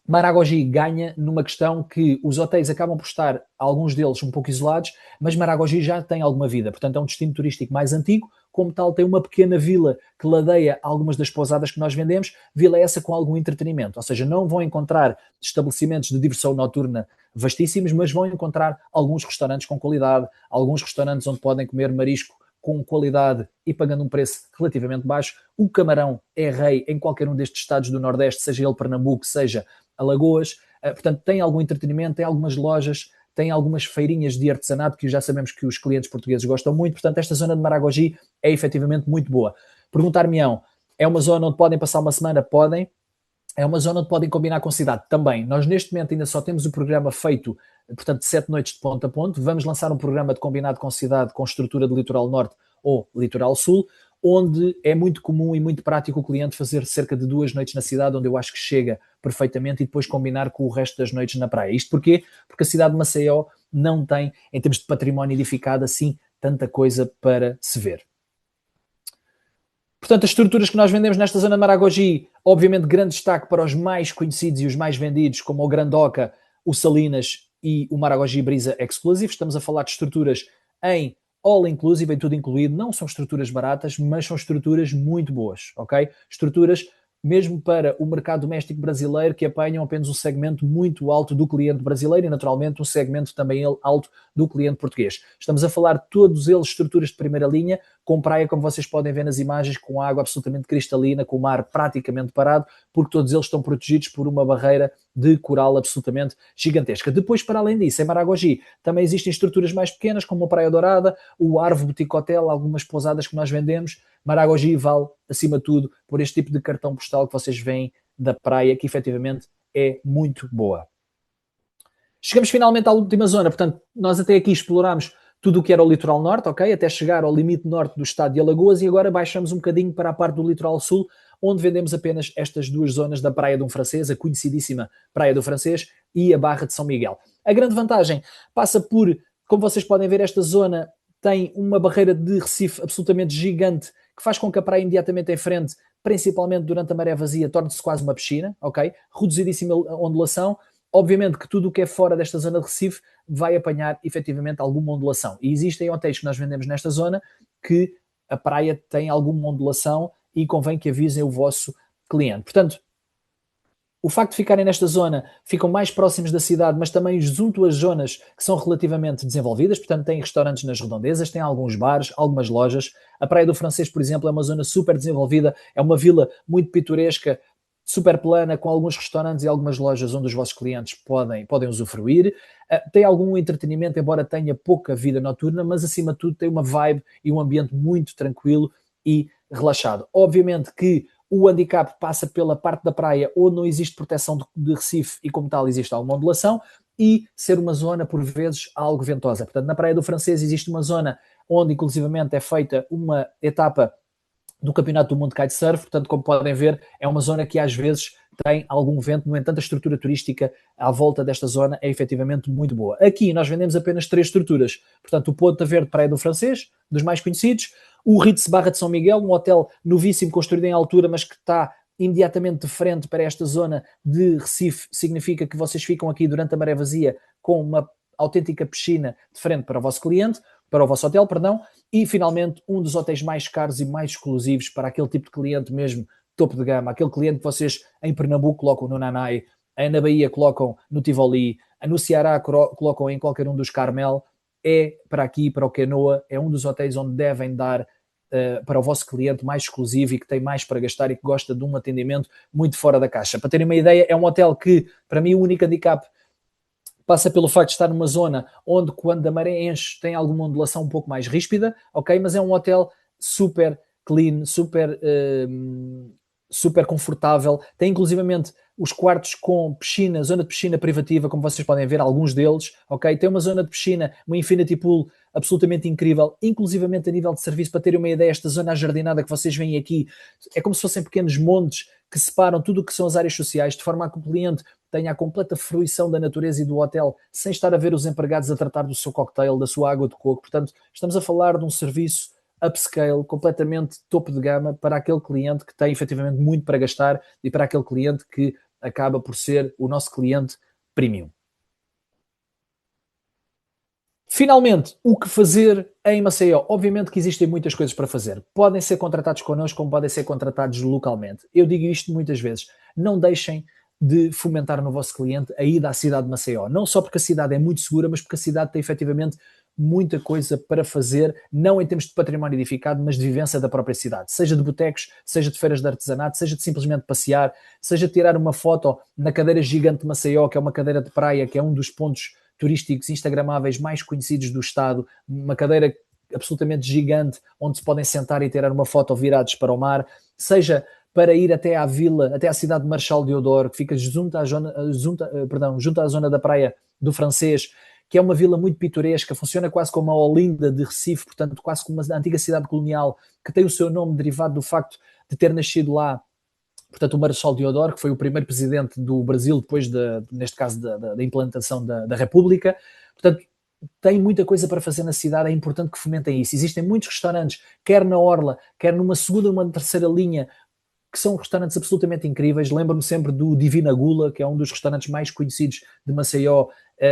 [SPEAKER 1] Maragogi ganha numa questão que os hotéis acabam por estar, alguns deles, um pouco isolados, mas Maragogi já tem alguma vida. Portanto, é um destino turístico mais antigo, como tal tem uma pequena vila que ladeia algumas das pousadas que nós vendemos, vila essa com algum entretenimento. Ou seja, não vão encontrar estabelecimentos de diversão noturna vastíssimos, mas vão encontrar alguns restaurantes com qualidade, alguns restaurantes onde podem comer marisco com qualidade e pagando um preço relativamente baixo. O camarão é rei em qualquer um destes estados do Nordeste, seja ele Pernambuco, seja Alagoas. Portanto, tem algum entretenimento, tem algumas lojas, tem algumas feirinhas de artesanato que já sabemos que os clientes portugueses gostam muito. Portanto, esta zona de Maragogi é efetivamente muito boa. Perguntar-me-ão, é uma zona onde podem passar uma semana? Podem. É uma zona onde podem combinar com a cidade também. Nós, neste momento, ainda só temos o programa feito, portanto, de 7 noites de ponto a ponto. Vamos lançar um programa de combinado com a cidade, com estrutura de litoral norte ou litoral sul, onde é muito comum e muito prático o cliente fazer cerca de 2 noites na cidade, onde eu acho que chega perfeitamente, e depois combinar com o resto das noites na praia. Isto porquê? Porque a cidade de Maceió não tem, em termos de património edificado, assim, tanta coisa para se ver. Portanto, as estruturas que nós vendemos nesta zona de Maragogi, obviamente grande destaque para os mais conhecidos e os mais vendidos, como o Grandoca, o Salinas e o Maragogi Brisa Exclusive. Estamos a falar de estruturas em all inclusive, em tudo incluído. Não são estruturas baratas, mas são estruturas muito boas, ok? Estruturas mesmo para o mercado doméstico brasileiro, que apanham apenas um segmento muito alto do cliente brasileiro e, naturalmente, um segmento também alto do cliente português. Estamos a falar de todos eles estruturas de primeira linha, com praia, como vocês podem ver nas imagens, com água absolutamente cristalina, com o mar praticamente parado, porque todos eles estão protegidos por uma barreira de coral absolutamente gigantesca. Depois, para além disso, em Maragogi, também existem estruturas mais pequenas, como a Praia Dourada, o Arvo Boutique Hotel, algumas pousadas que nós vendemos. Maragogi vale, acima de tudo, por este tipo de cartão postal que vocês veem da praia, que efetivamente é muito boa. Chegamos finalmente à última zona, portanto, nós até aqui explorámos tudo o que era o litoral norte, ok? Até chegar ao limite norte do estado de Alagoas, e agora baixamos um bocadinho para a parte do litoral sul, onde vendemos apenas estas 2 zonas da Praia do Francês, a conhecidíssima Praia do Francês e a Barra de São Miguel. A grande vantagem passa por, como vocês podem ver, esta zona tem uma barreira de recife absolutamente gigante, que faz com que a praia imediatamente em frente, principalmente durante a maré vazia, torne-se quase uma piscina, ok? Reduzidíssima ondulação. Obviamente que tudo o que é fora desta zona de Recife vai apanhar efetivamente alguma ondulação. E existem hotéis que nós vendemos nesta zona que a praia tem alguma ondulação e convém que avisem o vosso cliente. Portanto, o facto de ficarem nesta zona, ficam mais próximos da cidade, mas também junto às zonas que são relativamente desenvolvidas, portanto têm restaurantes nas redondezas, têm alguns bares, algumas lojas. A Praia do Francês, por exemplo, é uma zona super desenvolvida, é uma vila muito pitoresca, super plana, com alguns restaurantes e algumas lojas onde os vossos clientes podem usufruir. Tem algum entretenimento, embora tenha pouca vida noturna, mas acima de tudo tem uma vibe e um ambiente muito tranquilo e relaxado. Obviamente que o handicap passa pela parte da praia onde não existe proteção de Recife e, como tal, existe alguma ondulação, e ser uma zona, por vezes, algo ventosa. Portanto, na Praia do Francês existe uma zona onde, inclusivamente, é feita uma etapa do Campeonato do Mundo de Kitesurf, portanto, como podem ver, é uma zona que às vezes tem algum vento, no entanto, a estrutura turística à volta desta zona é efetivamente muito boa. Aqui nós vendemos apenas 3 estruturas, portanto, o Ponta Verde, Praia do Francês, dos mais conhecidos, o Ritz Barra de São Miguel, um hotel novíssimo, construído em altura, mas que está imediatamente de frente para esta zona de Recife, significa que vocês ficam aqui durante a maré vazia com uma autêntica piscina de frente para o vosso cliente, para o vosso hotel, perdão, e finalmente um dos hotéis mais caros e mais exclusivos para aquele tipo de cliente mesmo, topo de gama, aquele cliente que vocês em Pernambuco colocam no Nanai, na Bahia colocam no Tivoli, no Ceará colocam em qualquer um dos Carmel, é para aqui, para o Quenoa, é um dos hotéis onde devem dar para o vosso cliente mais exclusivo e que tem mais para gastar e que gosta de um atendimento muito fora da caixa. Para terem uma ideia, é um hotel que, para mim, o único handicap passa pelo facto de estar numa zona onde, quando a maré enche, tem alguma ondulação um pouco mais ríspida, ok? Mas é um hotel super clean, super confortável. Tem inclusivamente os quartos com piscina, zona de piscina privativa, como vocês podem ver, alguns deles, ok? Tem uma zona de piscina, uma infinity pool absolutamente incrível, inclusivamente a nível de serviço, para terem uma ideia, esta zona ajardinada que vocês veem aqui, é como se fossem pequenos montes que separam tudo o que são as áreas sociais, de forma a que o cliente tenha a completa fruição da natureza e do hotel, sem estar a ver os empregados a tratar do seu cocktail, da sua água de coco. Portanto, estamos a falar de um serviço upscale, completamente topo de gama, para aquele cliente que tem efetivamente muito para gastar e para aquele cliente que acaba por ser o nosso cliente premium. Finalmente, o que fazer em Maceió? Obviamente que existem muitas coisas para fazer. Podem ser contratados connosco, como podem ser contratados localmente. Eu digo isto muitas vezes. Não deixem de fomentar no vosso cliente a ida à cidade de Maceió. Não só porque a cidade é muito segura, mas porque a cidade tem efetivamente muita coisa para fazer, não em termos de património edificado, mas de vivência da própria cidade. Seja de botecos, seja de feiras de artesanato, seja de simplesmente passear, seja de tirar uma foto na cadeira gigante de Maceió, que é uma cadeira de praia, que é um dos pontos turísticos instagramáveis mais conhecidos do estado, uma cadeira absolutamente gigante, onde se podem sentar e tirar uma foto virados para o mar, seja para ir até à vila, até à cidade de Marechal Deodoro, que fica junto à zona da praia do Francês, que é uma vila muito pitoresca, funciona quase como a Olinda de Recife, portanto quase como uma antiga cidade colonial, que tem o seu nome derivado do facto de ter nascido lá, portanto, o Marechal Deodoro, que foi o primeiro presidente do Brasil depois, neste caso, da implantação da República. Portanto, tem muita coisa para fazer na cidade, é importante que fomentem isso. Existem muitos restaurantes, quer na Orla, quer numa segunda ou uma terceira linha, que são restaurantes absolutamente incríveis. Lembro-me sempre do Divina Gula, que é um dos restaurantes mais conhecidos de Maceió,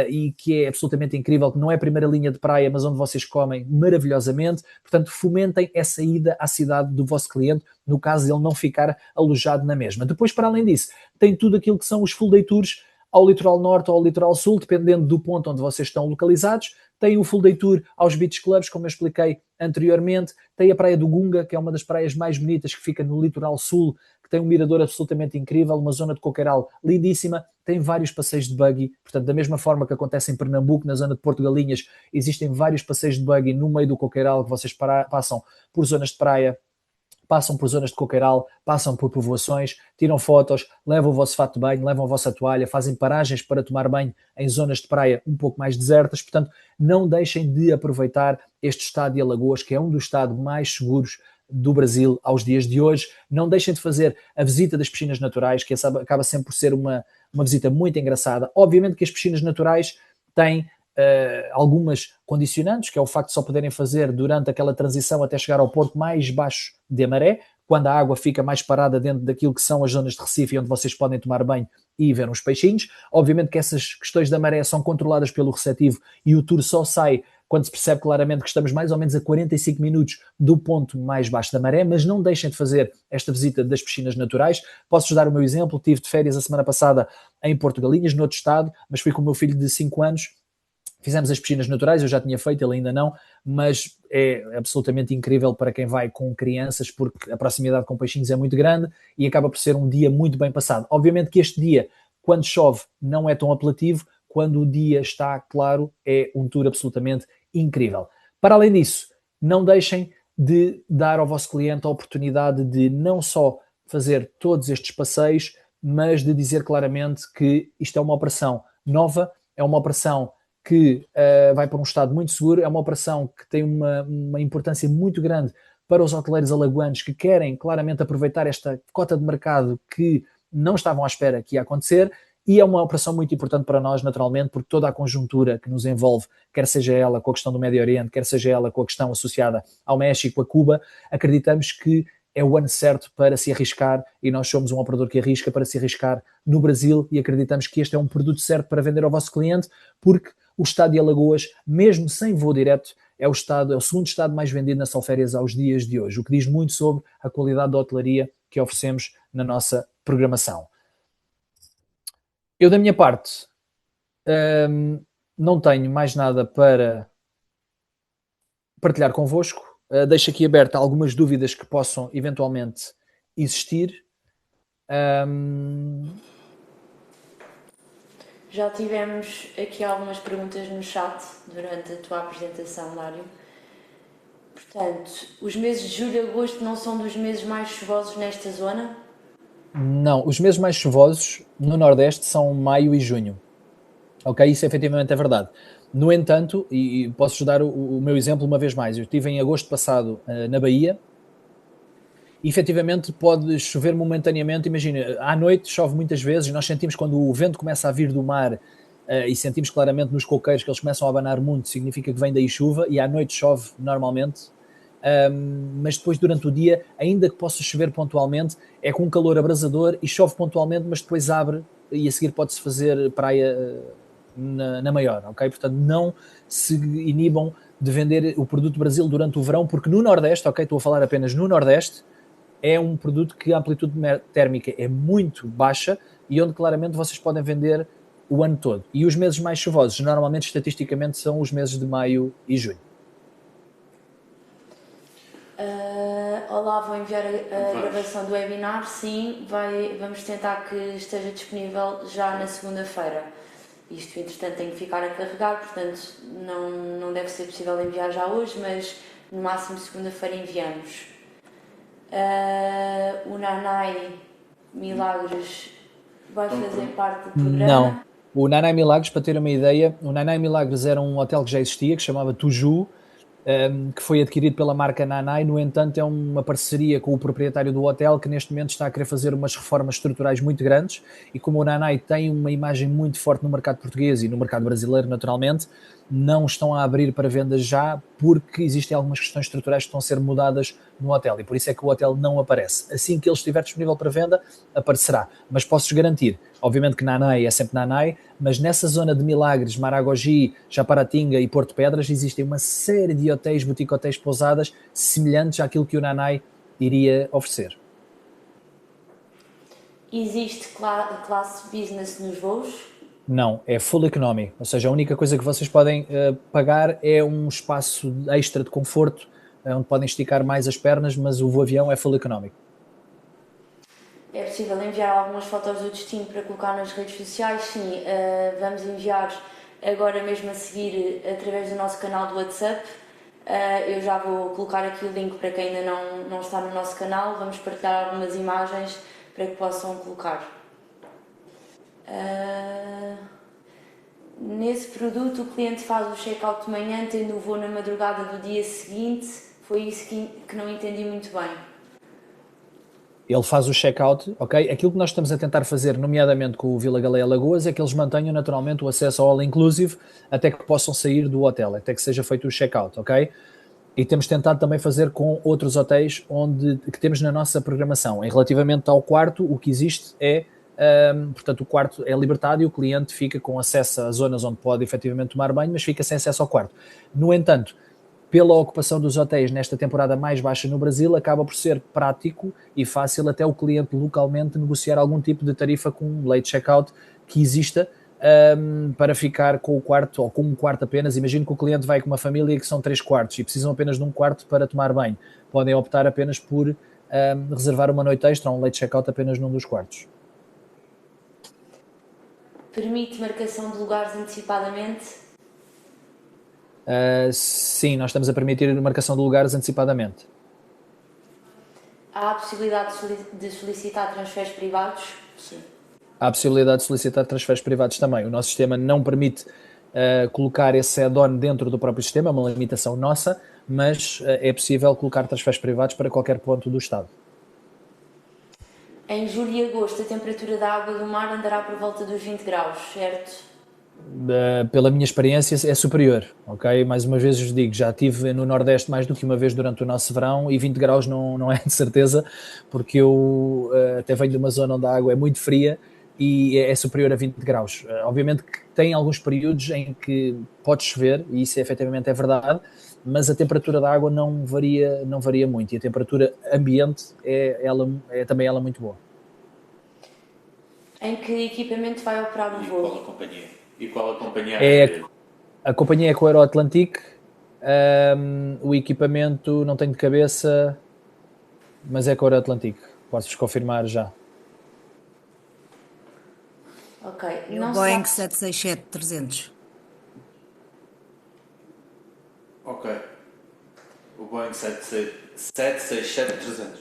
[SPEAKER 1] e que é absolutamente incrível, que não é a primeira linha de praia, mas onde vocês comem maravilhosamente. Portanto, fomentem essa ida à cidade do vosso cliente, no caso de ele não ficar alojado na mesma. Depois, para além disso, tem tudo aquilo que são os full day tours ao litoral norte ou ao litoral sul, dependendo do ponto onde vocês estão localizados. Tem o full day tour aos beach clubs, como eu expliquei anteriormente. Tem a praia do Gunga, que é uma das praias mais bonitas, que fica no litoral sul, que tem um mirador absolutamente incrível, uma zona de coqueiral lindíssima. Tem vários passeios de buggy, portanto, da mesma forma que acontece em Pernambuco, na zona de Porto Galinhas, existem vários passeios de buggy no meio do coqueiral, que vocês passam por zonas de praia, passam por zonas de coqueiral, passam por povoações, tiram fotos, levam o vosso fato de banho, levam a vossa toalha, fazem paragens para tomar banho em zonas de praia um pouco mais desertas. Portanto, não deixem de aproveitar este estado de Alagoas, que é um dos estados mais seguros do Brasil aos dias de hoje. Não deixem de fazer a visita das piscinas naturais, que acaba sempre por ser uma visita muito engraçada. Obviamente que as piscinas naturais têm algumas condicionantes, que é o facto de só poderem fazer durante aquela transição até chegar ao ponto mais baixo de maré, quando a água fica mais parada dentro daquilo que são as zonas de Recife, onde vocês podem tomar banho e ver uns peixinhos. Obviamente que essas questões da maré são controladas pelo receptivo e o tour só sai quando se percebe claramente que estamos mais ou menos a 45 minutos do ponto mais baixo da maré, mas não deixem de fazer esta visita das piscinas naturais. Posso-vos dar o meu exemplo, estive de férias a semana passada em Porto Galinhas, noutro estado, mas fui com o meu filho de 5 anos. Fizemos as piscinas naturais, eu já tinha feito, ele ainda não, mas é absolutamente incrível para quem vai com crianças, porque a proximidade com peixinhos é muito grande e acaba por ser um dia muito bem passado. Obviamente que este dia, quando chove, não é tão apelativo, quando o dia está claro, é um tour absolutamente incrível. Para além disso, não deixem de dar ao vosso cliente a oportunidade de não só fazer todos estes passeios, mas de dizer claramente que isto é uma operação nova, é uma operação que vai para um estado muito seguro, é uma operação que tem uma importância muito grande para os hoteleiros alagoanos que querem claramente aproveitar esta cota de mercado que não estavam à espera que ia acontecer, e é uma operação muito importante para nós, naturalmente, porque toda a conjuntura que nos envolve, quer seja ela com a questão do Médio Oriente, quer seja ela com a questão associada ao México, a Cuba, acreditamos que é o ano certo para se arriscar, e nós somos um operador que arrisca para se arriscar no Brasil, e acreditamos que este é um produto certo para vender ao vosso cliente, porque o estado de Alagoas, mesmo sem voo direto, é o segundo estado mais vendido nas Solférias aos dias de hoje, o que diz muito sobre a qualidade da hotelaria que oferecemos na nossa programação. Eu, da minha parte, não tenho mais nada para partilhar convosco. Deixo aqui aberta algumas dúvidas que possam eventualmente existir.
[SPEAKER 2] Já tivemos aqui algumas perguntas no chat durante a tua apresentação, Dário. Portanto, os meses de julho e agosto não são dos meses mais chuvosos nesta zona?
[SPEAKER 1] Não, os meses mais chuvosos no Nordeste são maio e junho. Ok, isso efetivamente é verdade. No entanto, e posso-vos dar o meu exemplo uma vez mais, eu estive em agosto passado na Bahia, e efetivamente pode chover momentaneamente, imagina, à noite chove muitas vezes, e nós sentimos quando o vento começa a vir do mar, e sentimos claramente nos coqueiros que eles começam a abanar muito, significa que vem daí chuva, e à noite chove normalmente, mas depois durante o dia, ainda que possa chover pontualmente, é com um calor abrasador e chove pontualmente, mas depois abre e a seguir pode-se fazer praia na maior, ok? Portanto, não se inibam de vender o produto Brasil durante o verão, porque no Nordeste, ok, estou a falar apenas no Nordeste, é um produto que a amplitude térmica é muito baixa e onde claramente vocês podem vender o ano todo. E os meses mais chuvosos, normalmente, estatisticamente, são os meses de maio e junho.
[SPEAKER 2] Olá, vou enviar a gravação do webinar. Sim, vamos tentar que esteja disponível já na segunda-feira. Isto, entretanto, tem que ficar a carregar, portanto, não deve ser possível enviar já hoje, mas no máximo segunda-feira enviamos. O Nanai Milagres vai fazer parte do programa?
[SPEAKER 1] Não. O Nanai Milagres, para ter uma ideia, o Nanai Milagres era um hotel que já existia, que se chamava Tuju, que foi adquirido pela marca Nanai. No entanto, é uma parceria com o proprietário do hotel que neste momento está a querer fazer umas reformas estruturais muito grandes, e como o Nanai tem uma imagem muito forte no mercado português e no mercado brasileiro, naturalmente, não estão a abrir para venda já, porque existem algumas questões estruturais que estão a ser mudadas no hotel, e por isso é que o hotel não aparece. Assim que ele estiver disponível para venda, aparecerá. Mas posso-vos garantir, obviamente que Nanai é sempre Nanai, mas nessa zona de Milagres, Maragogi, Japaratinga e Porto Pedras existem uma série de hotéis, boutique hotéis, pousadas semelhantes àquilo que o Nanai iria oferecer.
[SPEAKER 2] Existe classe business nos voos?
[SPEAKER 1] Não, é full economy, ou seja, a única coisa que vocês podem pagar é um espaço extra de conforto, onde podem esticar mais as pernas, mas o voo avião é full economic.
[SPEAKER 2] É possível enviar algumas fotos do destino para colocar nas redes sociais? Sim, vamos enviar agora mesmo a seguir através do nosso canal do WhatsApp. Eu já vou colocar aqui o link para quem ainda não está no nosso canal. Vamos partilhar algumas imagens para que possam colocar. Nesse produto o cliente faz o check-out de manhã, tendo o voo na madrugada do dia seguinte. Foi isso que não entendi muito bem.
[SPEAKER 1] Ele faz o check-out, ok? Aquilo que nós estamos a tentar fazer, nomeadamente com o Vila Galeia Lagoas, é que eles mantenham naturalmente o acesso ao all-inclusive até que possam sair do hotel, até que seja feito o check-out, ok? E temos tentado também fazer com outros hotéis que temos na nossa programação. Em relativamente ao quarto, o que existe é, portanto, o quarto é libertado e o cliente fica com acesso a zonas onde pode efetivamente tomar banho, mas fica sem acesso ao quarto. No entanto, pela ocupação dos hotéis nesta temporada mais baixa no Brasil, acaba por ser prático e fácil até o cliente localmente negociar algum tipo de tarifa com late checkout que exista, para ficar com o quarto ou com um quarto apenas. Imagino que o cliente vai com uma família que são 3 quartos e precisam apenas de um quarto para tomar banho. Podem optar apenas por reservar uma noite extra ou um late checkout apenas num dos quartos.
[SPEAKER 2] Permite marcação de lugares antecipadamente?
[SPEAKER 1] Sim, nós estamos a permitir a marcação de lugares antecipadamente.
[SPEAKER 2] Há a possibilidade de solicitar transferes privados?
[SPEAKER 1] Sim. Há a possibilidade de solicitar transferes privados também. O nosso sistema não permite colocar esse add-on dentro do próprio sistema, é uma limitação nossa, mas é possível colocar transferes privados para qualquer ponto do Estado.
[SPEAKER 2] Em julho e agosto, a temperatura da água do mar andará por volta dos 20 graus, certo?
[SPEAKER 1] Pela minha experiência, é superior, ok? Mais uma vez vos digo, já estive no Nordeste mais do que uma vez durante o nosso verão e 20 graus não é de certeza, porque eu até venho de uma zona onde a água é muito fria e é superior a 20 graus. Obviamente que tem alguns períodos em que pode chover, e isso efetivamente é verdade, mas a temperatura da água não varia muito, e a temperatura ambiente é também ela muito boa.
[SPEAKER 2] Em que equipamento vai operar o voo?
[SPEAKER 3] Qual a companhia? E qual a companhia?
[SPEAKER 1] A companhia é com o Aeroatlantic. O equipamento não tenho de cabeça, mas é com o Aeroatlantic. Posso-vos confirmar já.
[SPEAKER 2] Ok.
[SPEAKER 4] É o Boeing 767-300.
[SPEAKER 3] Ok. O Boeing 767-300.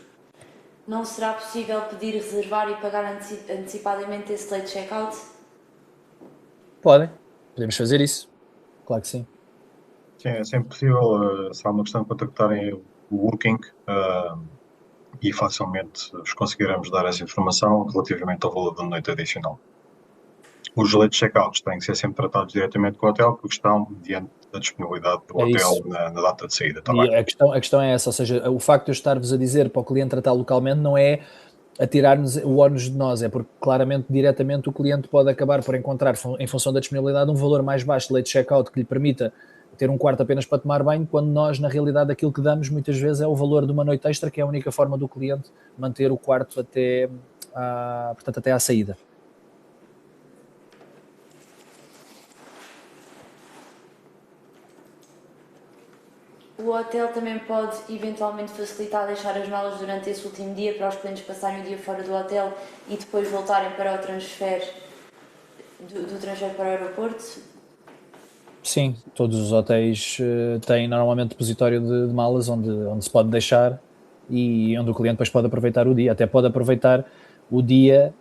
[SPEAKER 2] Não será possível pedir, reservar e pagar antecipadamente esse late checkout?
[SPEAKER 1] Podemos fazer isso. Claro que sim.
[SPEAKER 5] Sim, é sempre possível. Será uma questão de contactarem o Booking e facilmente vos conseguiremos dar essa informação relativamente ao valor da noite adicional. Os late checkouts têm que ser sempre tratados diretamente com o hotel, porque estão mediante da disponibilidade do hotel na data de saída. Tá bem?
[SPEAKER 1] A questão é essa, ou seja, o facto de eu estar-vos a dizer para o cliente tratar localmente não é a tirar-nos o ónus de nós, é porque claramente, diretamente, o cliente pode acabar por encontrar, em função da disponibilidade, um valor mais baixo de late checkout que lhe permita ter um quarto apenas para tomar banho, quando nós, na realidade, aquilo que damos muitas vezes é o valor de uma noite extra, que é a única forma do cliente manter o quarto até à saída.
[SPEAKER 2] O hotel também pode eventualmente facilitar deixar as malas durante esse último dia para os clientes passarem o dia fora do hotel e depois voltarem para o transfer do transfer para o aeroporto?
[SPEAKER 1] Sim, todos os hotéis têm normalmente depositório de malas onde se pode deixar e onde o cliente depois pode aproveitar o dia, até pode aproveitar o dia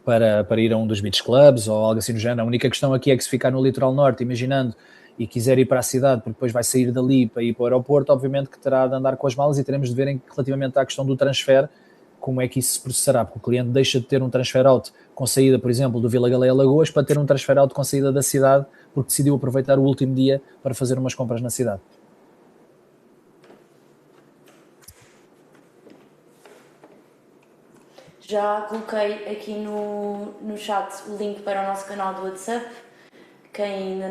[SPEAKER 1] para ir a um dos beach clubs ou algo assim do género. A única questão aqui é que se ficar no litoral norte, imaginando, e quiser ir para a cidade, porque depois vai sair dali para ir para o aeroporto, obviamente que terá de andar com as malas e teremos de ver relativamente à questão do transfer, como é que isso se processará, porque o cliente deixa de ter um transfer out com saída, por exemplo, do Vila Galeia Lagoas para ter um transfer out com saída da cidade, porque decidiu aproveitar o último dia para fazer umas compras na cidade.
[SPEAKER 2] Já coloquei aqui no chat o link para o nosso canal do WhatsApp. Quem ainda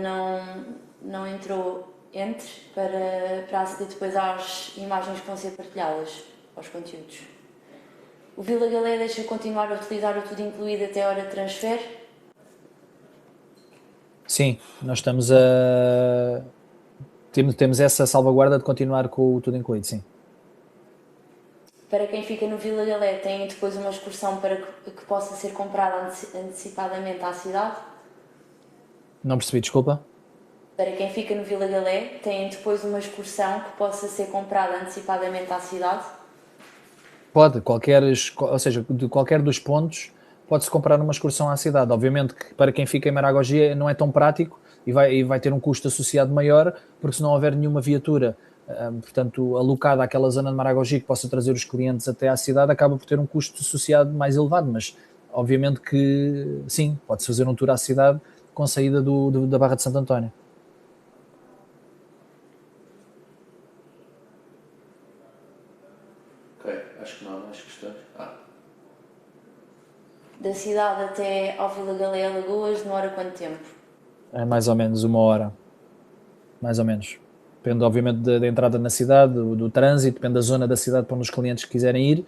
[SPEAKER 2] não entrou, entre para aceder depois às imagens que vão ser partilhadas, aos conteúdos. O Vila Galé deixa continuar a utilizar o tudo incluído até a hora de transfer?
[SPEAKER 1] Sim, nós estamos temos essa salvaguarda de continuar com o tudo incluído, sim.
[SPEAKER 2] Para quem fica no Vila Galé, tem depois uma excursão para que possa ser comprada antecipadamente à cidade?
[SPEAKER 1] Não percebi, desculpa.
[SPEAKER 2] Para quem fica no Vila Galé, tem depois uma excursão que possa ser comprada antecipadamente à cidade?
[SPEAKER 1] Pode, ou seja, de qualquer dos pontos pode-se comprar uma excursão à cidade. Obviamente que para quem fica em Maragogi não é tão prático e vai ter um custo associado maior, porque se não houver nenhuma viatura, portanto, alocada àquela zona de Maragogi que possa trazer os clientes até à cidade, acaba por ter um custo associado mais elevado, mas obviamente que sim, pode-se fazer um tour à cidade com saída da Barra de Santo António.
[SPEAKER 3] Acho que não há mais questões.
[SPEAKER 2] Da cidade até ao Vila Galé Lagoas demora quanto tempo?
[SPEAKER 1] É mais ou menos 1 hora. Mais ou menos. Depende, obviamente, da entrada na cidade, do trânsito, depende da zona da cidade para onde os clientes quiserem ir.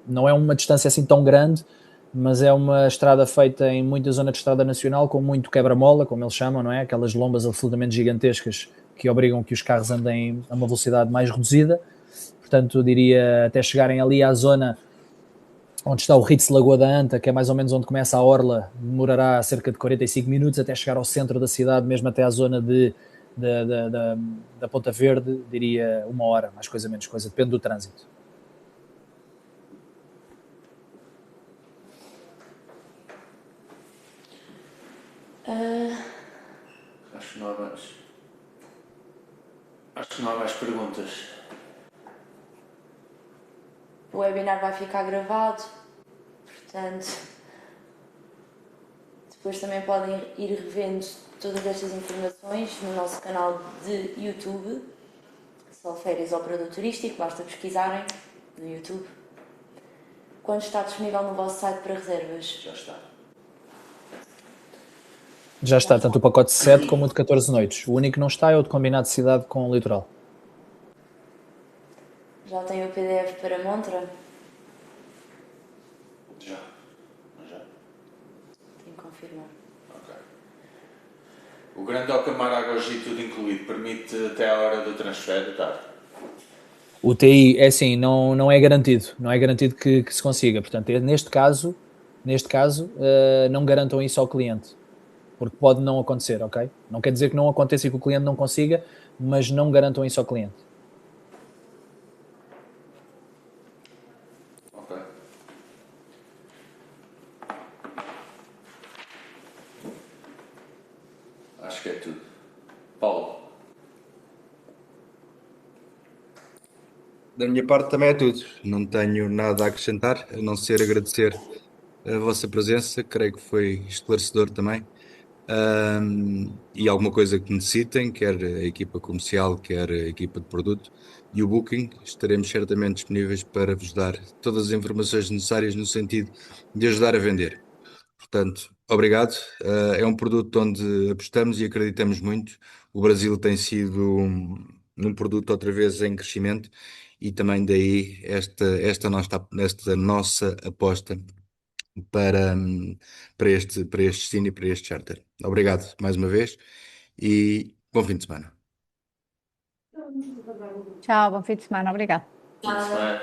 [SPEAKER 1] Não é uma distância assim tão grande, mas é uma estrada feita em muita zona de estrada nacional, com muito quebra-mola, como eles chamam, não é? Aquelas lombas absolutamente gigantescas que obrigam que os carros andem a uma velocidade mais reduzida. Portanto, eu diria, até chegarem ali à zona onde está o Ritz Lagoa da Anta, que é mais ou menos onde começa a orla, demorará cerca de 45 minutos até chegar ao centro da cidade, mesmo até à zona da Ponta Verde, diria 1 hora, mais coisa, menos coisa, depende do trânsito.
[SPEAKER 3] Acho que não há mais. Acho que não há mais perguntas.
[SPEAKER 2] O webinar vai ficar gravado, portanto, depois também podem ir revendo todas estas informações no nosso canal de YouTube, só Férias ao Operador Turístico, basta pesquisarem no YouTube. Quando está disponível no vosso site para reservas?
[SPEAKER 3] Já está.
[SPEAKER 1] Já está, tanto o pacote de 7 como o de 14 noites. O único que não está é o de combinado de cidade com o litoral.
[SPEAKER 2] Já tem o PDF para Montra?
[SPEAKER 3] Já. Não já?
[SPEAKER 2] Tenho que confirmar.
[SPEAKER 3] Ok. O Grande Ocamar Águas e tudo incluído permite até à hora do transfer da tarde.
[SPEAKER 1] O TI é assim, não é garantido, não é garantido que se consiga. Portanto, neste caso, não garantam isso ao cliente, porque pode não acontecer, ok? Não quer dizer que não aconteça e que o cliente não consiga, mas não garantam isso ao cliente.
[SPEAKER 3] Ok. Acho que é tudo. Paulo.
[SPEAKER 6] Da minha parte também é tudo. Não tenho nada a acrescentar, a não ser agradecer a vossa presença, creio que foi esclarecedor também. E alguma coisa que necessitem, quer a equipa comercial, quer a equipa de produto e o Booking, estaremos certamente disponíveis para vos dar todas as informações necessárias no sentido de ajudar a vender. Portanto, obrigado. É um produto onde apostamos e acreditamos muito. O Brasil tem sido um produto outra vez em crescimento e também daí esta nossa aposta para, para este destino e para este charter. Obrigado mais uma vez e bom fim de semana.
[SPEAKER 7] Tchau, bom fim de semana. Obrigada.
[SPEAKER 3] Fim de semana.